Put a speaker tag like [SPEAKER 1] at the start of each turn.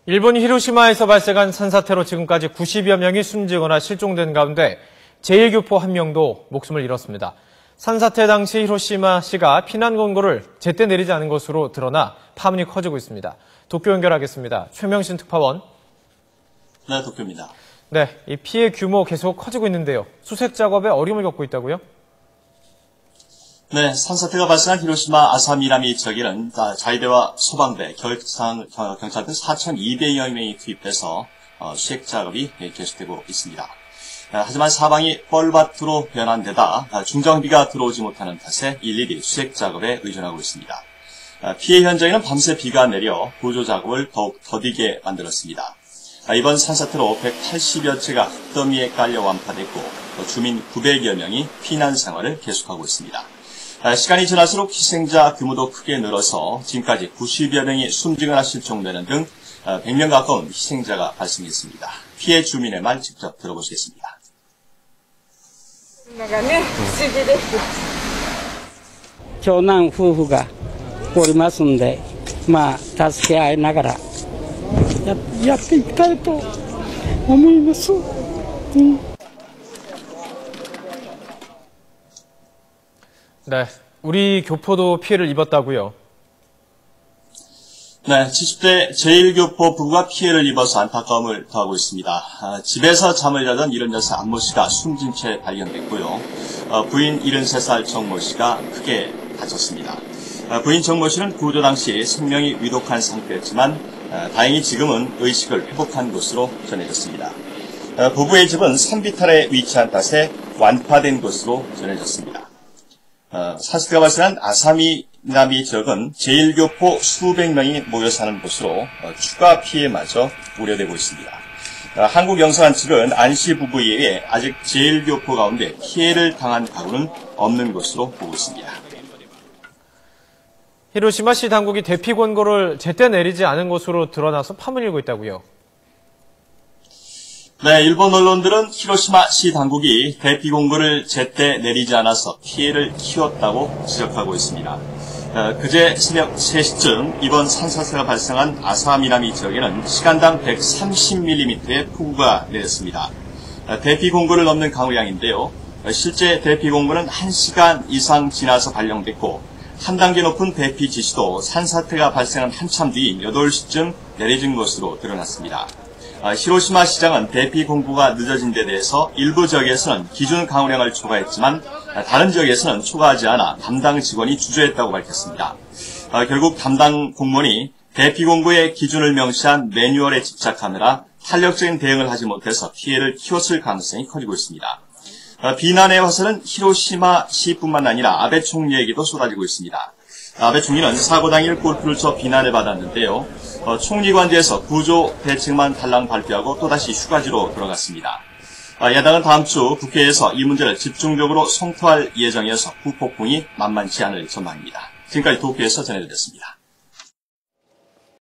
[SPEAKER 1] 일본 히로시마에서 발생한 산사태로 지금까지 90여 명이 숨지거나 실종된 가운데 제1교포 한 명도 목숨을 잃었습니다. 산사태 당시 히로시마시가 피난 권고를 제때 내리지 않은 것으로 드러나 파문이 커지고 있습니다. 도쿄 연결하겠습니다. 최명신 특파원.
[SPEAKER 2] 네, 도쿄입니다.
[SPEAKER 1] 네, 이 피해 규모 계속 커지고 있는데요. 수색 작업에 어려움을 겪고 있다고요?
[SPEAKER 2] 네, 산사태가 발생한 히로시마 아사미나미 지역에는 자위대와 소방대, 경찰 등 4,200여 명이 투입돼서 수색 작업이 계속되고 있습니다. 하지만 사방이 뻘밭으로 변한 데다 중정비가 들어오지 못하는 탓에 일일이 수색 작업에 의존하고 있습니다. 피해 현장에는 밤새 비가 내려 구조 작업을 더욱 더디게 만들었습니다. 이번 산사태로 180여 채가 흙더미에 깔려 완파됐고 주민 900여 명이 피난 생활을 계속하고 있습니다. 시간이 지날수록 희생자 규모도 크게 늘어서 지금까지 90여 명이 숨지거나 실종되는 등 100명 가까운 희생자가 발생했습니다. 피해 주민의 말 직접 들어보시겠습니다.
[SPEAKER 3] 長男夫婦がおりますんで、助け合いながらやっていきたいと思います。
[SPEAKER 1] 네, 우리 교포도 피해를 입었다고요?
[SPEAKER 2] 네, 70대 제1교포 부부가 피해를 입어서 안타까움을 더하고 있습니다. 집에서 잠을 자던 76살 안모 씨가 숨진 채 발견됐고요. 부인 73살 정모 씨가 크게 다쳤습니다. 부인 정모 씨는 구조 당시 생명이 위독한 상태였지만 다행히 지금은 의식을 회복한 것으로 전해졌습니다. 부부의 집은 산비탈에 위치한 탓에 완파된 것으로 전해졌습니다. 산사태가 발생한 아사미나미 지역은 제1교포 수백 명이 모여 사는 곳으로 추가 피해마저 우려되고 있습니다. 한국영사관 측은 안씨 부부에 의해 아직 제1교포 가운데 피해를 당한 가구는 없는 것으로 보고 있습니다.
[SPEAKER 1] 히로시마시 당국이 대피 권고를 제때 내리지 않은 것으로 드러나서 파문이 일고 있다고요?
[SPEAKER 2] 네, 일본 언론들은 히로시마시 당국이 대피 권고를 제때 내리지 않아서 피해를 키웠다고 지적하고 있습니다. 그제 새벽 3시쯤 이번 산사태가 발생한 아사미나미 지역에는 시간당 130mm의 폭우가 내렸습니다. 대피 권고를 넘는 강우량인데요. 실제 대피 권고는 1시간 이상 지나서 발령됐고 한 단계 높은 대피 지시도 산사태가 발생한 한참 뒤인 8시쯤 내려진 것으로 드러났습니다. 히로시마 시장은 대피 공고가 늦어진 데 대해서 일부 지역에서는 기준 강우량을 초과했지만 다른 지역에서는 초과하지 않아 담당 직원이 주저했다고 밝혔습니다. 결국 담당 공무원이 대피 공고의 기준을 명시한 매뉴얼에 집착하느라 탄력적인 대응을 하지 못해서 피해를 키웠을 가능성이 커지고 있습니다. 비난의 화살은 히로시마시뿐만 아니라 아베 총리에게도 쏟아지고 있습니다. 아베 총리는 사고 당일 골프를 쳐 비난을 받았는데요. 총리 관저에서 구조 대책만 달랑 발표하고 또다시 휴가지로 들어갔습니다. 야당은 다음 주 국회에서 이 문제를 집중적으로 성토할 예정이어서 후폭풍이 만만치 않을 전망입니다. 지금까지 도쿄에서 전해드렸습니다.